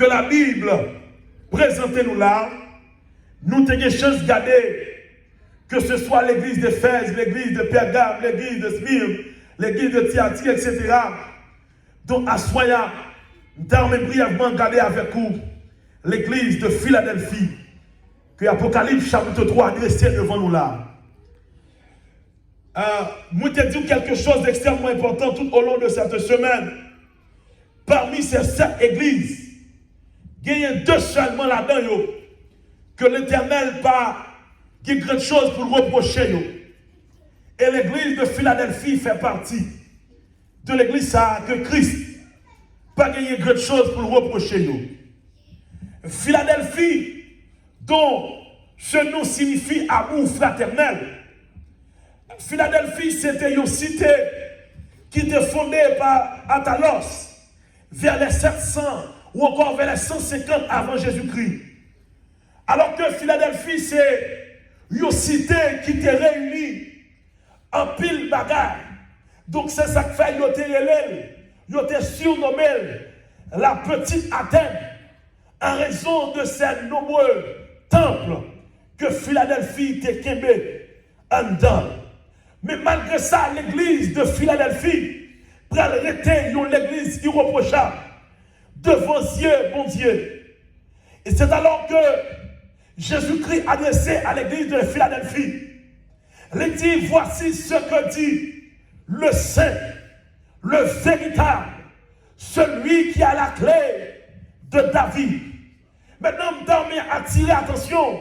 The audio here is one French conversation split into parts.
que la Bible présente nous là, nous avons chance de garder, que ce soit l'église d'Éphèse, l'église de Pergame, l'église de Smyrne, l'église de Thyatire, etc. Donc, à Soya, nous avons brièvement regardé avec vous l'église de Philadelphie, que Apocalypse chapitre 3 adressé devant nous là. Moi, je te dis quelque chose d'extrêmement important tout au long de cette semaine. Parmi ces 7 églises, il y a 2 seulement là-dedans que l'Éternel pas qui a quelque chose pour reprocher. Et l'église de Philadelphie fait partie de l'église que Christ pas gagné quelque chose pour reprocher. Philadelphie, dont ce nom signifie amour fraternel. Philadelphie, c'était une cité qui était fondée par Attalos vers les 700 ou encore vers les 150 avant Jésus-Christ. Alors que Philadelphie, c'est une cité qui était réunie en pile bagaille. Donc c'est ça que fait ils étaient surnommé la petite Athènes en raison de ces nombreux temples que Philadelphie était kembé en dedans. Mais malgré ça, l'église de Philadelphie pral rester une église irréprochable devant Dieu, bon Dieu. Et c'est alors que Jésus-Christ adressé à l'église de Philadelphie. Il dit, voici ce que dit le saint, le véritable, celui qui a la clé de David. Maintenant, je attirer attention,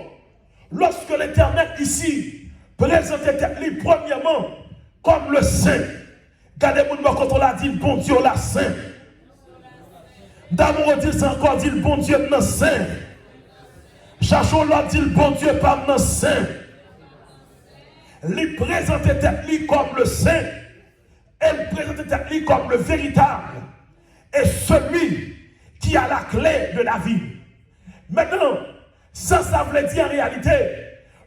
lorsque l'Éternel ici présentait lui premièrement comme le saint. Regardez-moi quand on l'a dit, le bon Dieu la saint. D'amour dit c'est encore dit le bon Dieu non saint. Chachon l'a dit le bon Dieu pas non saint. Il présentait lui comme le saint. Elle présentait lui comme le véritable. Et celui qui a la clé de la vie. Maintenant, ça veut dire en réalité,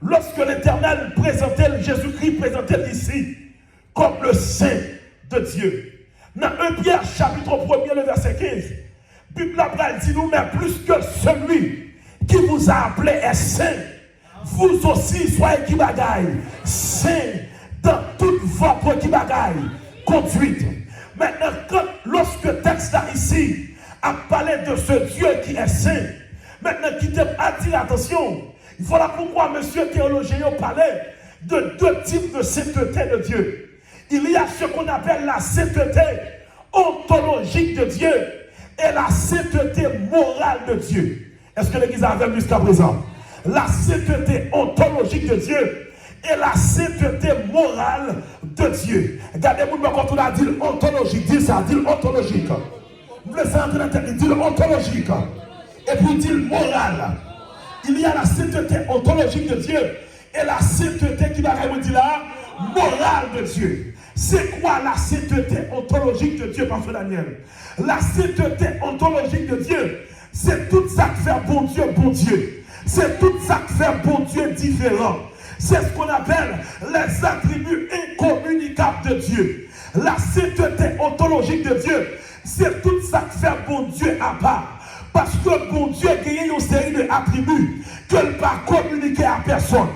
lorsque l'Éternel présentait, Jésus-Christ présentait ici comme le Saint de Dieu. Dans 1 Pierre chapitre 1er, le verset 15, Bible dit nous, mais plus que celui qui vous a appelé est saint, vous aussi soyez qui bagaille, saint dans toute votre qui bagaille, conduite. Maintenant, lorsque le texte là ici a parlé de ce Dieu qui est saint, maintenant qui attire l'attention, voilà pourquoi monsieur théologien parlait de 2 types de sainteté de Dieu. Il y a ce qu'on appelle la sainteté ontologique de Dieu et la sainteté morale de Dieu. Est-ce que l'Église a vu jusqu'à présent? La sainteté ontologique de Dieu et la sainteté morale de Dieu. Regardez-moi quand on a dit ontologique, dit ça, dit ontologique. Vous laissez entrer dans la tête, dit ontologique. Et puis dit morale. Il y a la sainteté ontologique de Dieu et la sainteté qui va vous dire là, morale de Dieu. C'est quoi la sainteté ontologique de Dieu, Pasteur Daniel? La sainteté ontologique de Dieu, c'est tout ça qui fait bon Dieu, bon Dieu. C'est tout ça qui fait bon Dieu différent. C'est ce qu'on appelle les attributs incommunicables de Dieu. La sainteté ontologique de Dieu, c'est tout ça qui fait bon Dieu à part. Parce que bon Dieu a une série d'attributs que ne peut pas communiquer à personne.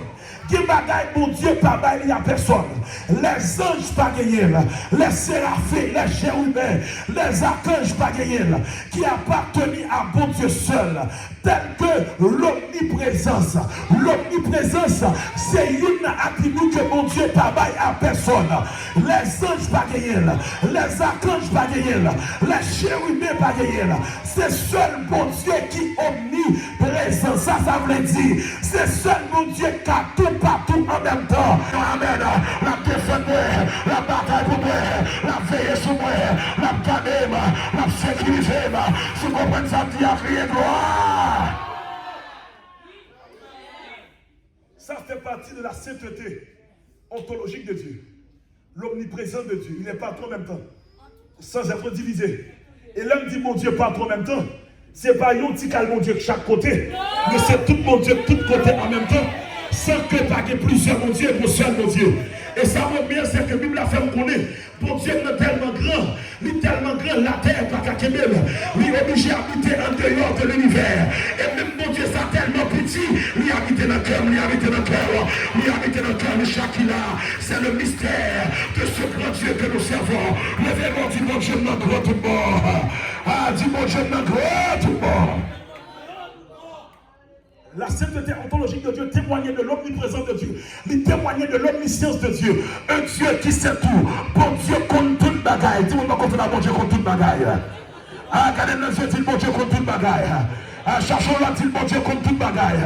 Qui bagaille mon Dieu pas bailler à personne. Les anges pas gagner, les séraphins, les chérubins, les archanges pas gagner, qui appartenaient à bon Dieu seul, tel que l'omniprésence. L'omniprésence, c'est une attribut que mon Dieu pas bailler à personne. Les anges pas gagner, les archanges pas gagner, les chérubins pas gagner. C'est seul bon Dieu qui omniprésent. Ça veut dire, c'est seul mon Dieu qui a tout partout en même temps. Amen. La défendre, la bataille pour moi, la veille sur moi, la garder, la sécuriser. Si vous comprenez ça, dit à crier gloire. Ça fait partie de la sainteté ontologique de Dieu. L'omniprésence de Dieu. Il n'est pas trop en même temps. Sans être divisé. Et l'homme dit mon Dieu pas trop en même temps. C'est pas un petit cal mon Dieu de chaque côté. Mais c'est tout mon Dieu de tous côtés en même temps. sans que pas de plusieurs mon Dieu, mon seul mon Dieu. Et ça montre bien, c'est que la Bible a fait me connaître. Bon Dieu est tellement grand, il est tellement grand, la terre pas qu'à Kébel. Il est obligé d'habiter en dehors de l'univers. Et même bon Dieu, ça tellement petit, il habite dans le cœur, il habite dans le cœur, il habite dans le cœur de chacun. C'est le mystère de ce grand Dieu que nous servons. Levez-moi, dis mon Dieu, notre grand tout mort. Ah, dis mon Dieu, notre grand tout mort. La sainteté ontologique de Dieu témoignait de l'omniprésence de Dieu. Il témoignait de l'omniscience de Dieu. Un Dieu qui sait tout. Bon Dieu contre toute bagaille. Dis-moi contre la bon Dieu contre toute bagaille. Ah, regardez le Dieu, dit bon Dieu contre toute bagaille. Ah, cherchons là, dit bon Dieu contre toute bagaille.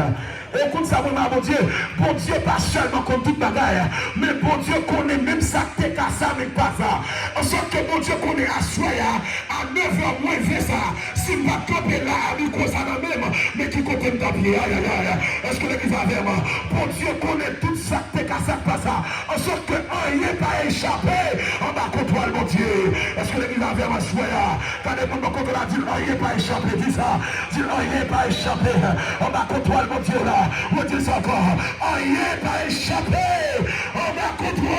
Écoute ça, mon Dieu. Bon Dieu, pas seulement contre toute bagaille. Mais bon Dieu connaît même ça, t'es qu'à ça, mais pas ça. En sorte que bon Dieu connaît à soya, à 9h moins 20 ça. S'il va tomber là, il cause ça même. Mais qui compte me taper, aïe, aïe, aïe. Est-ce que l'église va vers moi? Bon Dieu connaît tout ça, t'es qu'à ça, pas ça. En sorte que rien pas échappé en bas contre toi, mon Dieu. Est-ce que l'église va vers moi, soya? Quand les gens contre la dit, rien pas échappé, dis ça. Dis rien pas échappé en bas contre toi, mon Dieu là. On dit ça encore. Rien pas échappé en bas contre toi.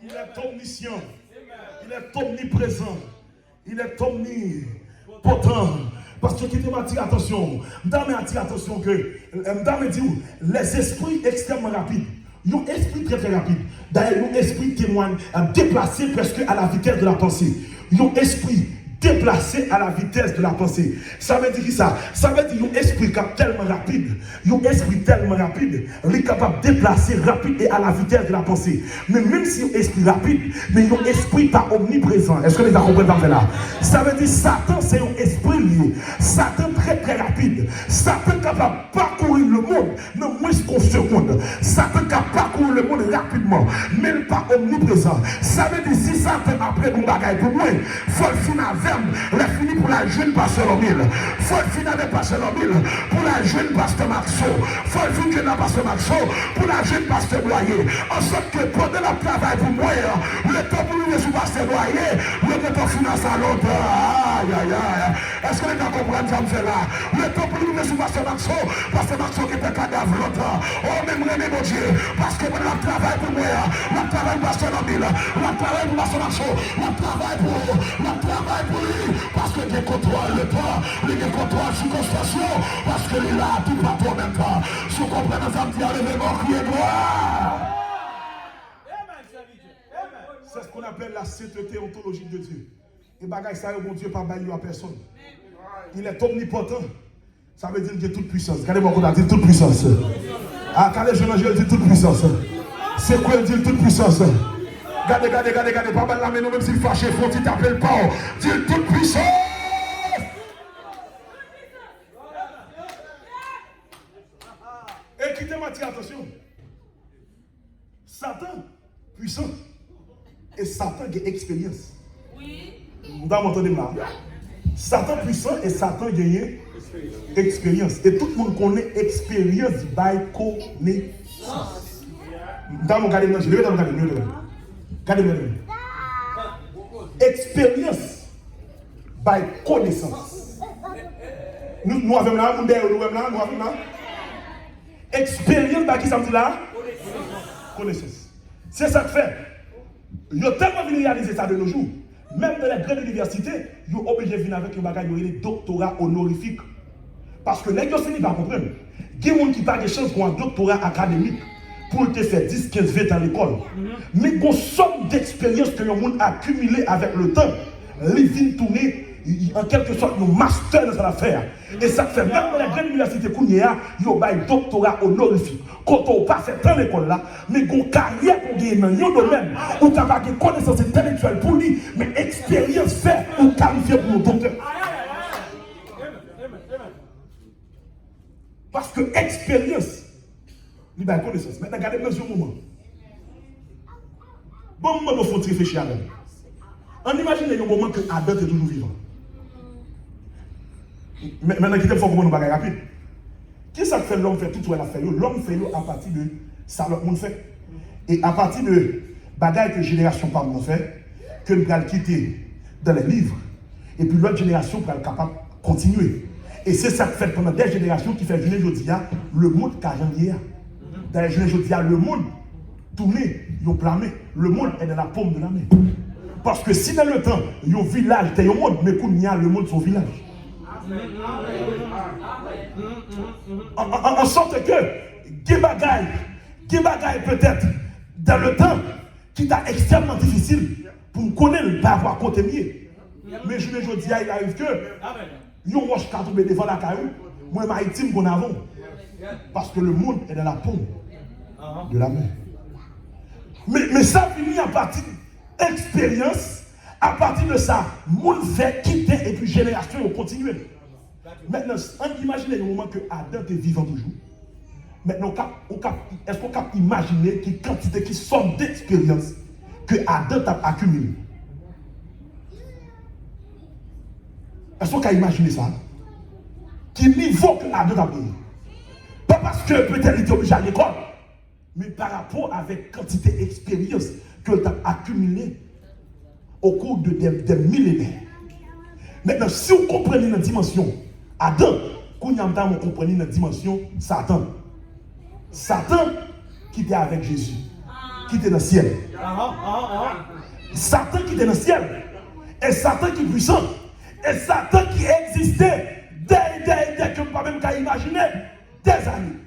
Il est omniscient. Il est omniprésent. Il est omnipotent. Parce que qui m'a dit attention. M'dame a dit attention que m'dame dit les esprits extrêmement rapides. Un esprit très très rapide. D'ailleurs, un esprit témoigne déplacé presque à la vitesse de la pensée. Un esprit déplacé à la vitesse de la pensée. Ça veut dire qui ça? Ça veut dire un esprit tellement rapide. Un esprit tellement rapide, il est capable de déplacer rapide et à la vitesse de la pensée. Mais même si un esprit rapide, mais un esprit pas omniprésent. Est-ce que les gens comprennent là? Ça veut dire Satan, c'est un esprit lié. Satan très très rapide. Satan capable de parcourir le monde dans moins qu'une seconde. Satan capable de parcourir le monde rapidement, même pas omniprésent. Ça veut dire si Satan après mon bagage pour moi, il faut le finir avec la fini pour la jeune pasteur Omil. Faut le finir avec pasteur Omil pour la jeune pasteur Maxo. Faut le finir avec pasteur Maxo pour la jeune pasteur Boyer. En sorte que pendant le travail pour moi, le temps pour nous sous pasteur Boyer, le temps finance à l'autre. Aïe aïe aïe. Est-ce que les gens comprennent ça me fait là? Le temps pour nous sous pasteur Maxo qui était cadavre longtemps. Oh même René mon Dieu. Parce que pendant le travail pour moi, le travail pour pasteur Omil, le travail pour pasteur Maxo, le travail pour parce que Dieu contrôle le temps, il contrôle la circonstance, parce qu'il est là tout partout en même temps. Si vous comprenez ça, vous allez me crier gloire. C'est ce qu'on appelle la sainteté ontologique de Dieu. Et bagaille ça, mon Dieu, pas bailler à personne. Il est omnipotent. Ça veut dire qu'il a toute puissance. Regardez-moi qu'on a dit toute puissance. Ah, quand les jeunes il dit toute puissance. C'est quoi il dit toute puissance? Regardez, pas mal la main, même s'il fâche, il faut qu'il t'appelle pas. Dis toute puissance. Écoutez-moi, attention. Satan, puissant. Et Satan qui a expérience. Oui. Vous m'entendez là? Satan puissant et Satan qui a expérience. Et tout le monde connaît expérience by connaissance. Dans mon regardez, je vais dans mon regardez. Expérience by connaissance. Nous avons là, nous avons là. Expérience by qui ça me dit là? Connaissance. C'est ça que fait. Ils ont tellement réalisé ça de nos jours. Même dans les grandes universités, ils sont obligés de venir avec un bagage de doctorat honorifique. Parce que les gens ne pas comprendre. Il y a des gens qui n'ont pas de chance pour un doctorat académique. Pour te faire 10, 15, 20 à l'école. Mais une somme d'expérience que le monde a accumulée avec le temps, les vignes tourner en quelque sorte nos masters dans l'affaire. Et ça fait même dans la grande université Kounia, il y a un doctorat honorifique. Quand on passe dans l'école là, mais une carrière pour gagner dans un domaine où tu as des connaissances intellectuelles pour lui, mais expérience fait ou qualifié pour le docteur. Parce que expérience, il a connaissance. Maintenant, regardez dans un moment. Bon moment, il faut réfléchir à lui. On imagine un moment que Adam est toujours vivant. Maintenant, il faut comprendre un bagage rapide. Qu'est-ce que fait l'homme fait tout ce qu'il a fait? L'homme fait à partir de ça, le monde fait. Et à partir de bagages que génération par monde fait, que nous allons quitter dans les livres. Et puis l'autre génération pour être capable de continuer. Et c'est ça que fait pendant des générations qui fait journée aujourd'hui, le monde carrément. Dans les journées aujourd'hui, le monde tourné, ils ont plamé. Le monde est dans la paume de la main. Parce que si dans le temps, il y a un village, il y a un monde, mais quand il y a le monde, son village. En sorte que, Gébagaï peut-être, dans le temps, qui est extrêmement difficile pour me connaître, pas avoir côté mieux. Mais je dis, il arrive que, il y a un roche qui a tombé devant la caillou, moi, maritime qu'on a. Parce que le monde est dans la paume de la main. Mais ça finit à partir d'expérience, à partir de ça, monde fait quitter et puis génération ont continué. Maintenant, imaginez le moment que Adam est vivant toujours. Maintenant, est-ce qu'on peut imaginer quelle quantité, qui somme d'expérience que Adam a accumulé? Est-ce qu'on peut imaginer ça? Quel niveau que Adam a gagné? Pas parce que peut-être il était obligé à l'école, mais par rapport avec la quantité d'expérience que tu as accumulée au cours des millénaires. Maintenant, si vous comprenez la dimension Adam, quand vous comprenez la dimension Satan. Satan qui était avec Jésus, qui était dans le ciel. Satan qui était dans le ciel. Et Satan qui est puissant. Et Satan qui existait dès que vous ne pouvez même pas imaginer des années.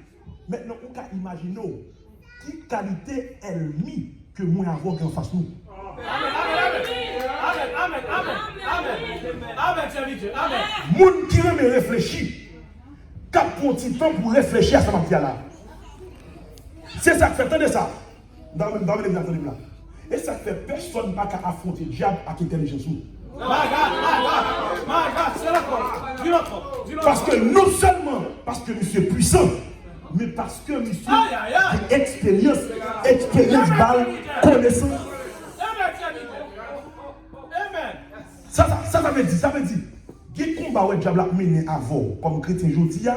Maintenant, on peut imaginer quelle qualité ennemie que moi avons en face de nous. Amen. Moun qui me réfléchit, cap pour petit temps pour réfléchir à ce matière là. C'est ça que fait, attendez ça. Dans les là. Et ça fait personne n'a qu'à affronter le diable avec intelligence. Parce que non seulement parce que monsieur est puissant, mais parce que monsieur a expérience, balle, connaissance. Ça veut dire, qui combat le diable a mené avant, comme chrétien aujourd'hui,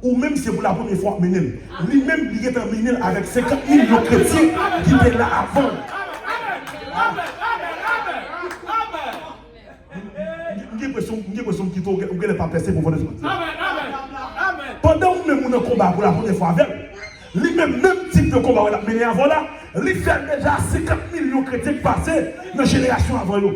ou même si c'est pour la première fois mené, lui-même il est mené avec 50 000 chrétiens qui étaient là avant. J'ai l'impression qu'il ne pas passer pour votre pendant que nous avons combat pour la première fois avec, lui-même, même type de combat qu'il a mené avant là, lui fait déjà 50 millions de chrétiens passés dans la génération avant nous.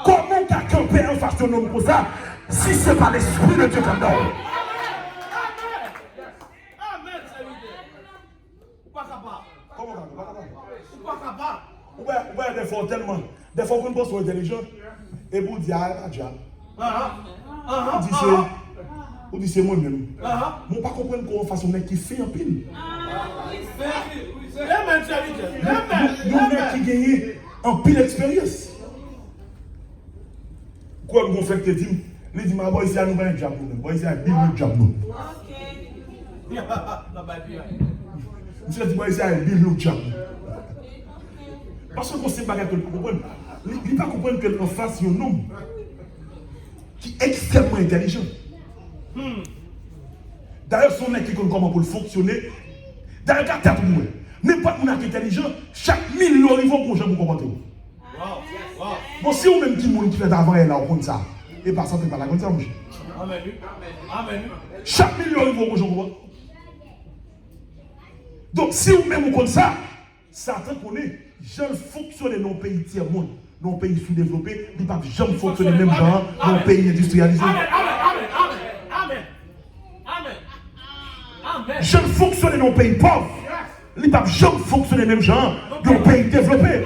Comment tu as campé en face de nous pour ça si ce n'est pas l'esprit de Dieu comme nous? Comment des fois tellement, des fois qu'on pense aux intelligents et vous dites ah diable. Vous dites c'est moi-même. Moi pas comprendre comment façon mec qui fait en pile. Nous mec qui gagne en pile expérience. Quoi mon frère te dit, il dit ma boy ici à nous un job nous. Boy ici à 10 minutes job nous. Je dis boy ici à 10 minutes job. Parce qu'on sait pas que comprendre. Il ne pas comprendre que en face il y a un homme qui est extrêmement intelligent. D'ailleurs, son mec qui connaît comment pour fonctionner. D'ailleurs, quand tu as n'importe qui est intelligent, chaque 1000 euros, il faut qu'on vous comporter. Bon, si on même qui monde qui fait avant elle, là, on compte ça. Et par ça, tu ne pas la compte ça, mon cher. Amen. Chaque 1000 euros, il faut qu'on vous comporter. Donc, si on même compte ça, Satan connaît. Je fonctionne dans nos pays tiers-monde, dans nos pays sous-développés, il ne peut pas jamais fonctionner même genre dans nos pays industrialisés. Je fonctionne dans nos pays pauvres, il ne peut pas jamais fonctionner même genre dans nos pays développés.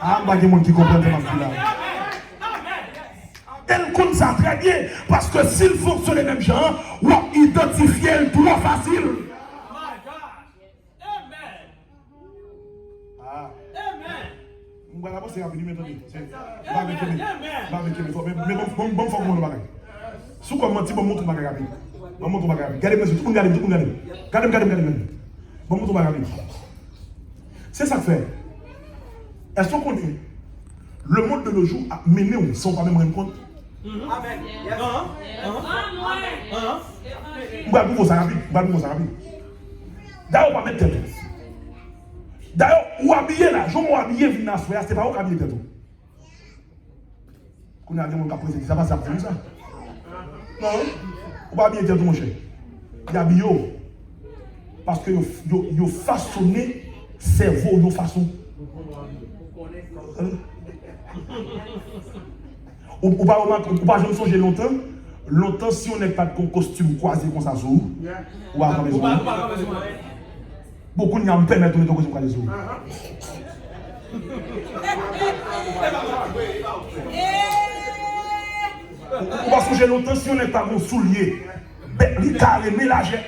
Ah, il y a des gens qui comprennent ce que là. Elle compte ça très bien, parce que s'il fonctionne même genre, on va identifier le plus facile. Voilà, c'est rapide, mais attendez. Mais bon, faut qu'on le bagaille. Si on monte, bon, montre bagaille rapide. Bon, montre bagaille rapide. Regardez, tout le monde regarde. Regardez. Bon, montre bagaille rapide. C'est ça que fait. Est-ce qu'on connaît le monde de nos jours a mené sans pas même rendre compte? Amen. On va vous ça rapide. D'ailleurs, on va mettre tête. D'ailleurs, ou habillé là, je m'habille venir à soir, c'est pas où habiller tête. Qu'on a dit mon cap présenté, ça va ça ça. Non, on va bien dire tout mon cher. Il y a bio. Parce que yo façonné cerveau de façon. Ou pas jamais songer longtemps si on n'est pas de costume croisé comme ça sur ou à maison. Beaucoup de gens me permettent de mettre costume croisé sur. On va songer longtemps si on n'est pas de soulier, les carrés mélangés.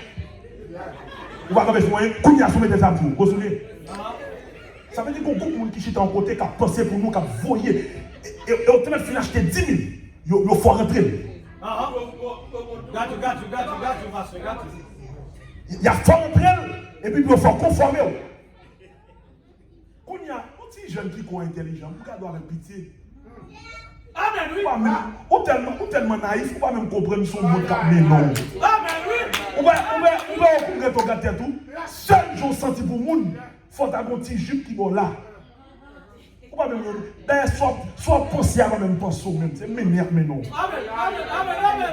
On va faire moyen, qu'on y a soumis des amours, vous souvenez? Ça veut dire qu'on coupe monde qui chite en côté, qui a pensé pour nous, qui a voyé. Et au final, il acheter 10 000, il faut rentrer. Il y a faut rentrer, et puis il faut conformer. Qu'on y a un petit jeune qui est intelligent, vous doit avoir pitié. Amen, oui. Ou tellement naïf, ou pas même comprendre son mot mais non. Amen, oui. Ou va ton gâteau tout. Seul jour senti pour monde, faut avoir un petit jupe qui va là. Ou pas même ben soit penser à même penser même, c'est m'énerve mais non. Amen, amen.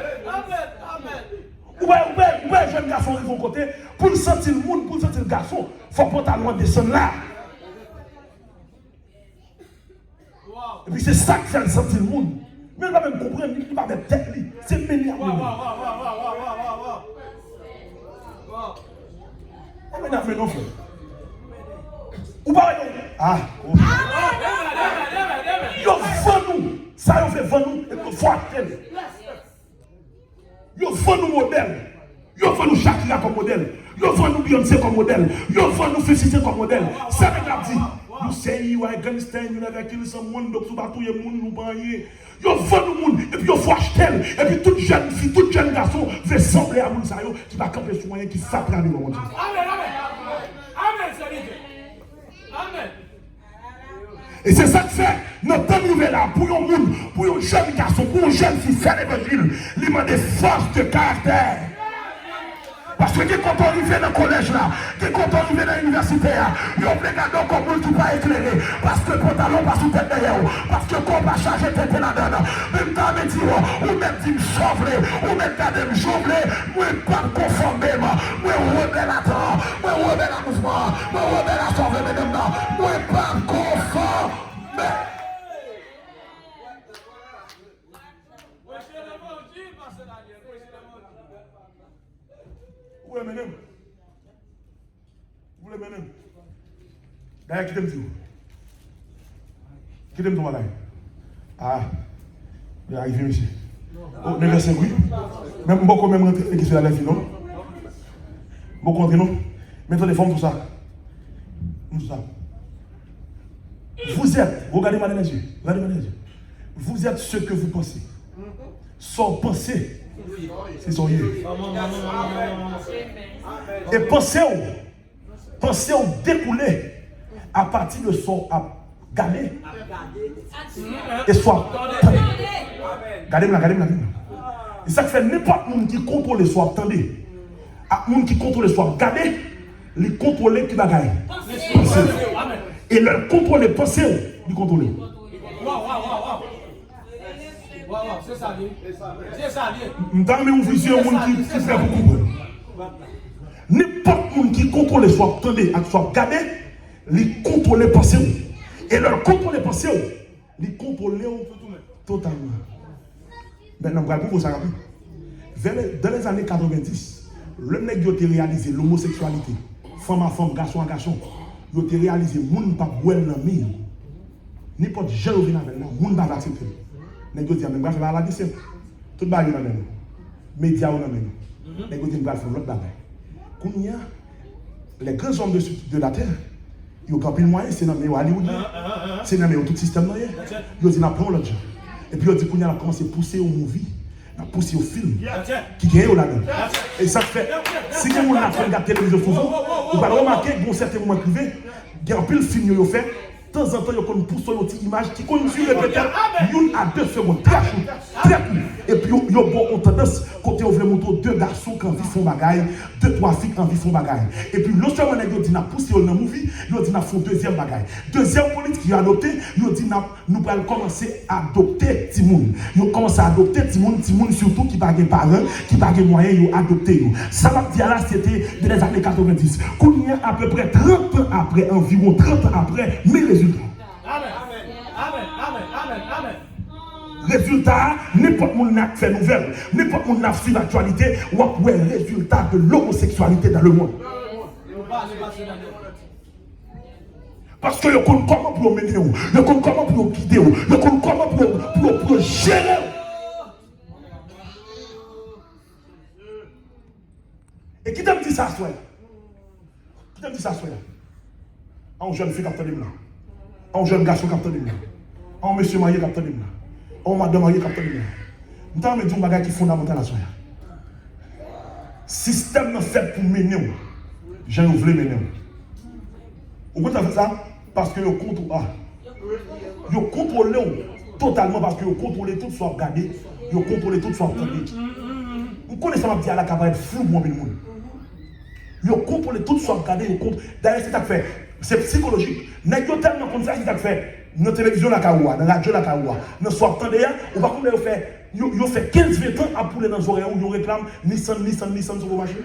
Ou ben jeune garçon de son côté, pour sentir le monde, pour sentir le garçon, faut pantalon descendre là. Et puis c'est ça qui fait sentir le monde. Mais il va même comprendre, il va même tête. C'est m'énerve. Mais non, frère. Ou pas, ah, yo vend nous. Ça, yo fait vendre nous. Et puis, faut attendre. Yo vend nous modèle. Yo vend nous Shakira comme modèle. Yo vend nous Beyoncé comme modèle. Yo vend nous Félicité comme modèle. Ça, les gars dit. You say you are Afghanistan, you never kill someone, donc tu vas tout le monde nous bailler. Yo vend nous monde et puis yo faut acheter. Et puis toute jeune fille, toute jeune garçon veut sembler à monde ça yo qui va camper sur moyen qui s'apprend le monde. Amen, amen. Amen, amen. Et c'est ça que fait notre nouvelle là pour un monde, pour un jeune garçon, pour une jeune fille faire l'évangile, il demande des forces de caractère. Parce que quand on arrive dans le collège là, quand on arrive dans l'université là, il y a des gars comme nous qui ne sont pas éclairés. Parce que le pantalon passe sous tête derrière, parce que quand on va charger tête là-dedans, même temps de dire, ou même dit me sauver, ou même temps de me jouer, moi pas me conformer, moi rebelle à temps, moi rebelle à mouvement, moi rebelle à sauver mesdames là, moi pas me conformer. Vous voulez mener? Vous voulez mener? D'ailleurs, qui t'aime dire? Qui t'aime dire? Ah, il est arrivé, monsieur. Oh, mais merci, oui. Même beaucoup même rentrer qui sont à la vie, non? Beaucoup rentrer, non? Mettez les formes, tout ça. Tout ça. Vous êtes, regardez-moi dans les yeux. Regardez-moi dans les yeux. Vous êtes ce que vous pensez. Sans penser. C'est son yeux. Et pensez au découler à partir de son gagner et soit gardez-moi. Et ça fait n'importe monde qui contrôle soit attendez à monde qui contrôle soit garder les contrôler qui va gagner et le contrôler penser du contrôler. C'est ça, c'est ça. Dans mes visions, qui fait beaucoup. N'importe monde qui contrôle soit attendez à soit garder les contrôler penser et leur contrôler penser les contrôler totalement. Maintenant, vous allez pour ça dans les années 90, le mec qui a réalisé l'homosexualité, femme à femme, garçon à garçon, il a réalisé monde pas boire dans mille. N'importe jeune qui vient avec là, monde pas accepter. Nèg yo di même bref la simple. Tout bagay nan men. Média ou nan men. Nèg yo di bref l'autre bagay. Kounya les grands hommes de la terre, yo campé moyen c'est nan men Hollywood. C'est nan men tout système là. Yo di n'a prend l'autre. Et puis yo di kounya a commencé pousser au movie, a pousser au film qui gagne là-dedans. Et ça fait si quelqu'un a fait regarder télévision souvent, vous va remarquer que dans certains moments privés, il y a un pile film yo fait De temps en temps, on pousse une petite image qui continue peut-être 1 à 2 secondes. Très court. Très court. Et puis, il y a bon tendance, côté on veut montrer 2 garçons qui ont vu son bagaille, 2-3 filles qui ont vu son bagaille. Et puis, non seulement ils ont dit, poussé dans le movie, ils ont dit, font deuxième bagaille. Deuxième politique qu'ils ont adopté, ils ont dit, nous allons commencer à adopter Timoun. Ils ont commencé à adopter Timoun surtout qui n'a pas de parents, qui n'a pas de moyens, ils ont adopté. Ça va dire là, c'était dans les années 90. Qu'on y a à peu près 30 ans après, environ 30 ans après, mes résultats. Amen. Amen. Amen. Amen. Amen. Résultat, n'importe qui n'a fait nouvelle, n'importe qui n'a suivi l'actualité, ou après résultat de l'homosexualité dans le monde. Parce que le compte comment pour mener, le compte comment pour guider, le compte comment pour gérer. Et qui t'a dit ça, soit? Qui t'a dit ça, soit? Un jeune fille qui a là, un jeune garçon qui a là, un monsieur marié qui a là, un madame mariée qui a là. Nous avons dit un bagage qui est fondamental à soi. Système n'est fait pour mener. J'ai voulu mener. Vous comprenez ça? Parce que vous contrôlez totalement, parce que vous contrôlez tout soit regardé, vous contrôlez tout soit regardé. Vous connaissez ça, ma qui va être flou pour le monde. Vous contrôlez tout soit regardé, d'ailleurs, c'est ça que fait. C'est psychologique. N'est tellement comme ça, c'est ça que fait. Dans la télévision, la Kaoua, dans la radio, la Kaoua, dans le soir, on va comme fait 15-20 ans à pouler dans les oreilles où on réclame Nissan sur vos machines.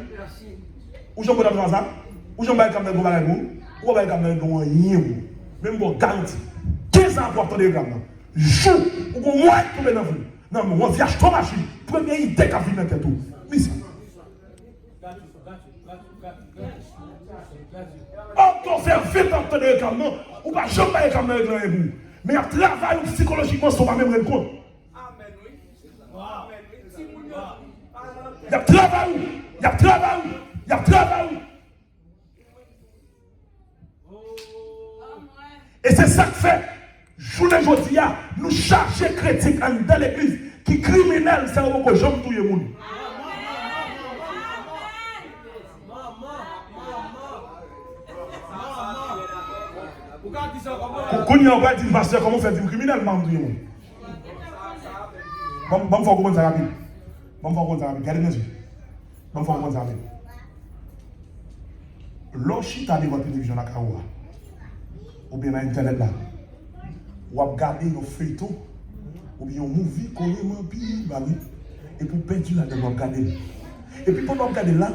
Ou j'en peux faire ça? Ou j'en peux faire comme ça? Ou j'en peux faire comme ça? Même pour garantie. 15 ans pour attendre les grammes. Joue, ou qu'on moins tomber dans vous. Non, mais on viage ton machine. Première idée qu'a vu dans tête tout. On peut faire 20 ans de réclamement, ou pas jamais pas réclamement avec vous. Mais il travaille psychologiquement, on va même rendre compte. Il y a travail, il y a travail, il y a travail. Et c'est ça que fait, journée aujourd'hui, nous charger critiques dans l'église qui criminel, c'est un peu jamais tout le monde. Quand on va dire, pasteur, comment faire du criminel, je vais faire comment ça rapide. Je vais faire comment ça rapide. Regardez mes yeux. Je vais faire comment ça rapide. Lorsque tu as devant la télévision, ou bien sur Internet, là, ou regarder nos feuilletons, ou bien un movie, et pour perdre là-dedans, vous regardez. Et puis pendant que vous regardez là,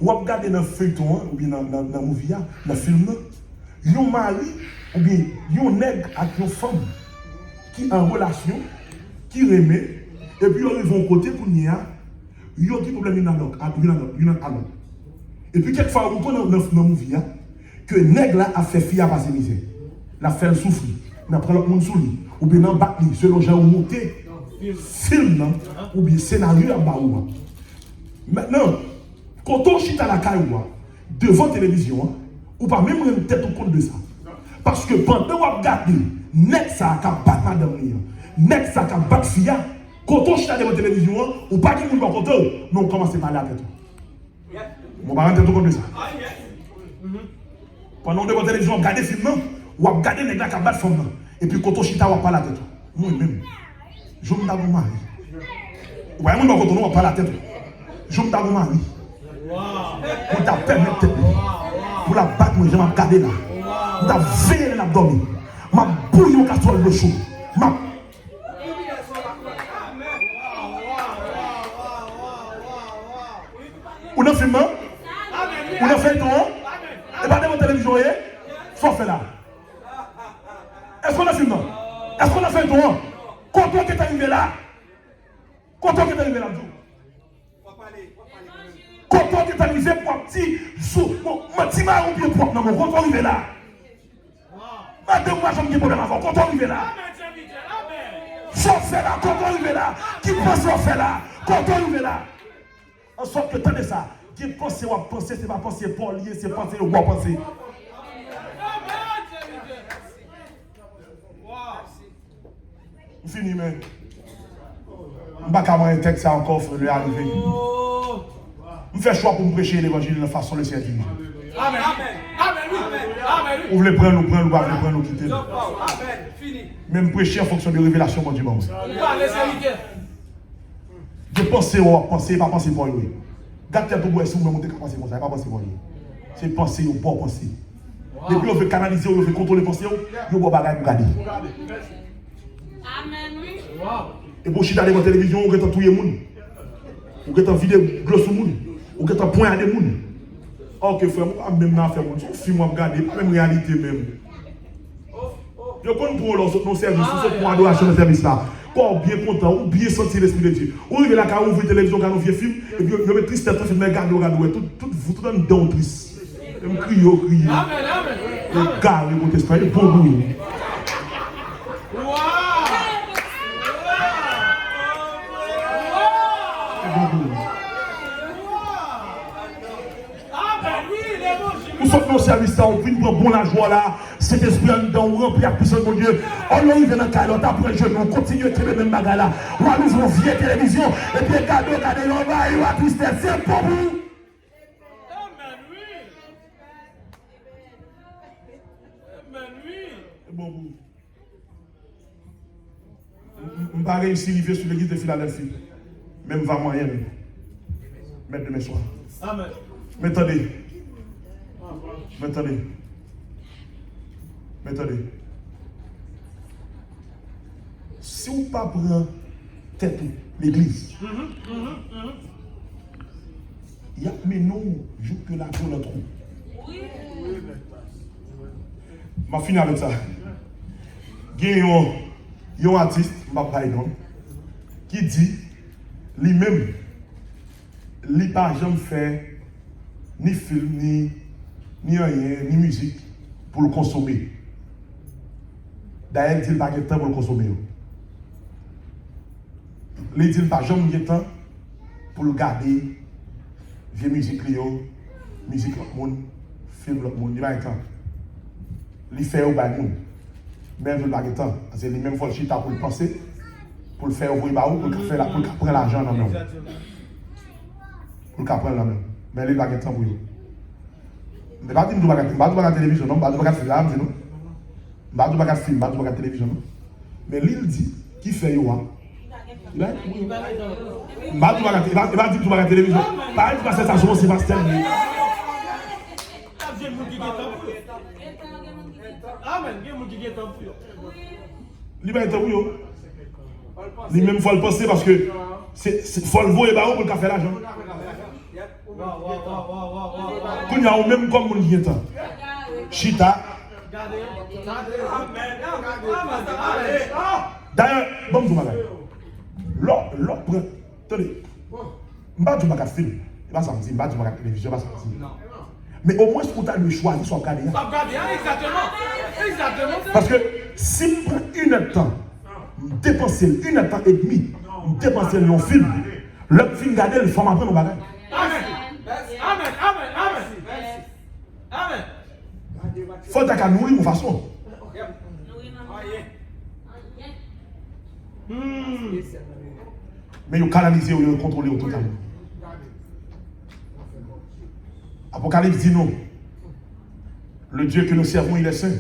ou regarder dans le feuilleton, ou bien dans le movie, dans le film, un mari, ou bien un nègre avec une femme qui est en relation, qui remet, et puis ils vont côté pour nier, ils ont des problèmes une à l'autre. Et puis quelquefois, on connaît dans le movie, que le nègre là a fait fille à passer misère. La fait souffrir. Il a pris l'autre monde sous lui. Ou bien dans battre lui, selon j'ai monté film, ou bien scénario à Baoua. Maintenant, quand on chute à la cailloua, devant la télévision, ou pas même une tête au compte de ça. Parce que pendant que vous regardez, net ça a battu madame, net ça a battu fille, quand on chute devant la télévision, ou pas qui vous va compter, non, on commence à parler à tête. On va rentrer tout compte de ça. Pendant que vous regardez la télévision, vous regardez le film, ou regardez les gars qui battent femme. Et puis quand on chute, on va parler à tête. Moi-même, je me dis à mon mari. Ou bien, on va parler à tête. Je me dis à mon mari. Pour ta permettre tête. Pour la battre, moi, je vais regarder là. Pour ta veiller l'abdomen. Ma bouille au casserole de chaud. Ma. Ou dans le film, ou dans le film, et pas devant la télévision, il faut faire là. Est-ce qu'on a filmé? Est-ce qu'on a fait un tour? Quand on est arrivé là? Quand on est arrivé là? Quand on est arrivé pour un petit sous, mon petit marron bien propre, non, quand on est arrivé là? Madame, moi, j'ai un problème avant. Quand on est arrivé là? Faut faire là, quand on est arrivé là? Qui pense qu'on fait là? Quand on est arrivé là? En sorte que, tenez ça, qui pense ou penser, c'est pas penser pour lier, c'est penser ou pas penser. Fini, mais. Je ne vais pas un texte encore, il faut arriver. Je fais choix pour me prêcher l'évangile de la façon de le servir. Amen. Amen. Amen. Vous voulez prendre, nous prendre, vous voulez prendre, nous quitter. Même prêcher en fonction de révélation, mon Dieu. Je pense, pas penser pour lui. Gardez tout pour si vous montez penser comme ça, pas penser pour lui. C'est penser ou pas penser. Depuis on veut canaliser, on veut contrôler penser, on va bagaille pour garder. Amen, oui. Et pour chiter dans la télévision, on regarde tout le monde. On regarde vidéo gloss au monde. On regarde point à des monde. Ok frère, moi même n'a faire monde. Son film moi regarder, pas même réalité même. Yo kon pour nos services, c'est pour adoration de service là. Quoi bien content, ou bien sentir l'esprit de Dieu. Ou arrive là quand ouvrir télévision quand on vieux film et puis yo met triste tête film regarder tout vous tout dans triste. Me crier. Amen, amen. Gars, le Saint-Esprit est bon pour nous. Nous sommes dans le service là, on vient pour bon la joie là, cet esprit en dedans, on remplit la puissance de mon Dieu. On arrive dans le cadre, on après je on continue à faire le même bagage là. On va nous vieille télévision, et puis regardez, on va, il va tristesse, c'est pour vous. Bon, je ne vais pas réussir à arriver sur l'église de Philadelphie. Même va moyen. Mettre demain soir. Amen. Mais attendez. Si vous ne pas prendre tête l'église, il y a mais nous, je que la pour le trou. Je vais finir avec ça. Il y a un artiste, qui dit lui-même, il n'a pas jamais fait ni film, ni rien, ni musique pour le consommer. D'ailleurs, il dit qu'il n'a pas de temps pour le consommer. Il dit qu'il n'a pas jamais de temps pour le garder, vieille musique, musique l'autre monde, film l'autre monde, il n'a pas de temps. Il fait au bas monde. Mais il n'a pas de temps. C'est lui-même faut le chita pour le penser, pour le faire au bas pour le faire pour prendre l'argent dans la main. Pour le prendre la main. Mais il n'a pas de temps pour lui. Je ne vais pas dire que je ne vais pas la télévision, non, je ne vais pas faire la film, je ne vais pas film, je ne vais pas télévision. Mais l'île dit qu'il fait yo. Il va dire que je ne vais pas la télévision. Par exemple, c'est ça, c'est Sébastien. Amen. Liberté oui. Lui-même faut le penser parce que c'est faut le voir et bah pour le faire l'argent. Quand il y a même comme on dit temps. Chita. D'ailleurs, bon vous m'avez. L'autre attendez. M'pas du bagarre film. Pas ça me dit, m'pas du bagarre télévision, pas ça me dit. Mais au moins, pour le choix, ils sont gardés. Exactement. Parce que si je prends une temps, dépenser une temps et demi, dépenser un film, le film gardé, le format après nos bagages. Amen. Faut qu'à nourrir de façon. Mais ils canalisé ou ils contrôlé totalement. Apocalypse dit non. Le Dieu que nous servons, il est saint.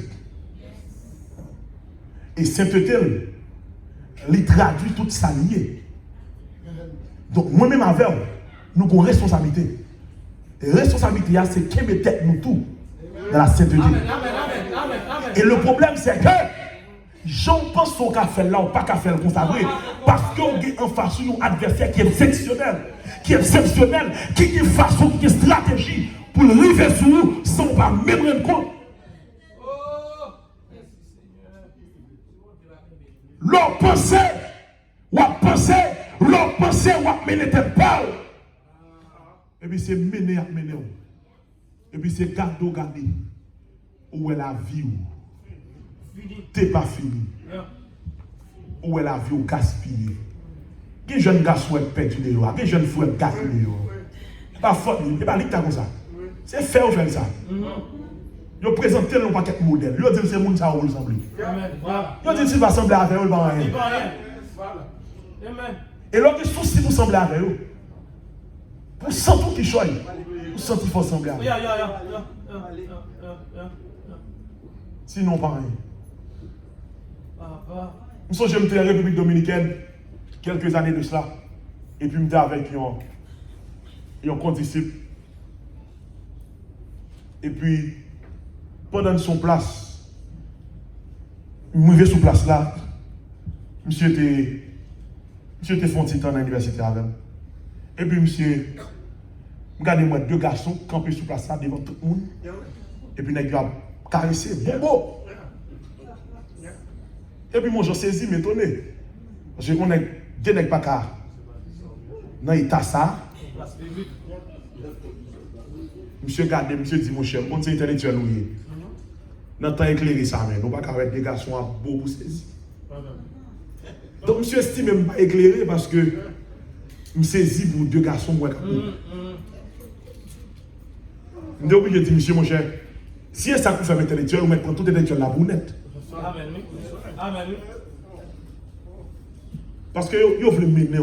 Et sainteté, il traduit toute sa liée. Donc, moi-même avec nous avons une responsabilité. Et la responsabilité, c'est qu'elle met tête nous tous dans la sainteté. Et le problème, c'est que j'en pense au café là, ou pas qu'à faire le consacré. Parce qu'on a en face un adversaire qui est exceptionnel. Qui est façon, qui est stratégie. Pour le river sur nous sans pas même rendre compte. L'on pensait, ou mener tête pâle. Et puis c'est mener. Et puis c'est garder. Où est la vie? T'es pas fini. Où est la vie ou gaspillée? Quel jeune gars souhaite perdre de l'eau? Quel jeune frère gaspiller de l'eau? Pas faute, c'est pas l'icta comme ça. C'est faire ou faire ça. Ils présentent un paquet de modèles. Ils disent que c'est le monde qui ressemble. Ils disent que va sembler avec eux, il va rien. Et l'autre souci pour sembler avec eux. Pour sentir qui choisit. Pour sentir qu'il faut sembler avec eux. Sinon, pas rien. Papa. Je me suis en République Dominicaine quelques années de cela. Et puis, je suis avec un condisciple. Et puis, pendant son place, je me suis sur place là. Monsieur était fonti dans l'université avec moi. Et puis, monsieur, regardez-moi, 2 garçons campés sur place là devant tout le monde. Et puis, il a caressé, bon. Et puis, moi, je saisis, m'étonné. Parce qu'on est deux nègres pas car. Dans l'état ça. Monsieur regardez, monsieur dit, mon cher, on est intellectuel ou yé. Dans le temps éclairé ça, mais nous ne pouvons pas avec des garçons à beau pour saisir. Donc, monsieur estime même pas éclairé parce que je saisis pour 2 garçons. Je suis obligé de dire, monsieur, mon cher, si ça vous fait intellectuel, vous mettez tout intellectuel là pour net. Amen. Amen. Parce que vous voulez mener.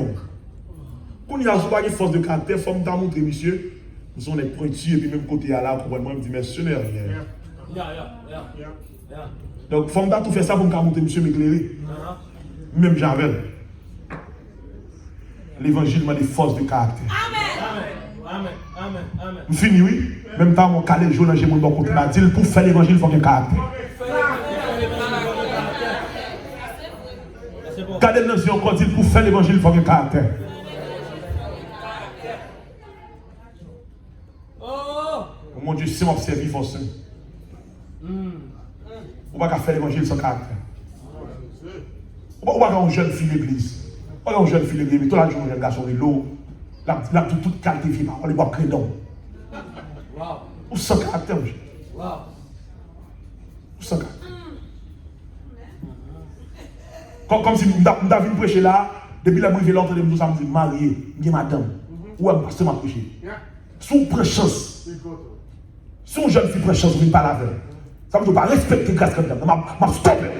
Quand il y a une force de caractère, il faut me montrer, monsieur, nous sommes des pointus et puis même côté à là, pour moi, je me dis, mais ce n'est rien. Donc, il faut me tout faire ça pour me montrer, monsieur, m'éclairer. Même j'avais. L'évangile m'a des forces de caractère. Amen. Je finis, oui. Même temps, mon calé, je j'ai mon bon côté. Il dit, pour faire l'évangile, il faut qu'il y ait un caractère. Calé, nous disons encore, pour faire l'évangile, il faut qu'il y ait un caractère. Oh mon Dieu, si on observe, il faut ça. On ne va pas faire l'évangile sans caractère. On va pas une jeune fille l'église. On va pas une jeune fille l'église, mais toute la journée, un garçon de l'eau. La toute qualité de vie, on les voit crédon. Ou sans caractère, monsieur. Ou sans caractère. Comme si David prêchait là, depuis la brivée l'entrée de nous, ça me dit marié, il y a madame. Ou un pasteur m'a prêché. Sous prêchance. Si une jeune fille prêchance, vous ne parlez pas avec. Ça ne veut pas respecter grâce comme ça. Je vais stopper.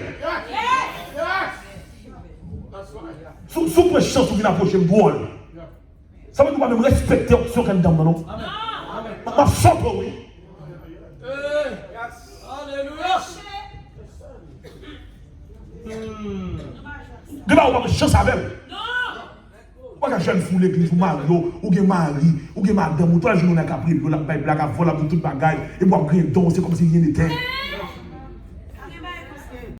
Sous prêchance, vous venez approcher le bois. Ça veut dire que je ne respecter sur quelle dame, non? Je vais stopper, oui. Alléluia. De là, on va me chance avec. Ou pas jeune fou l'église, ou Mario, ou Mari, ou madame, ou toi, je n'ai pas pris, la Bible, la voix, toute bagaille, et moi, je don, c'est comme si rien n'était.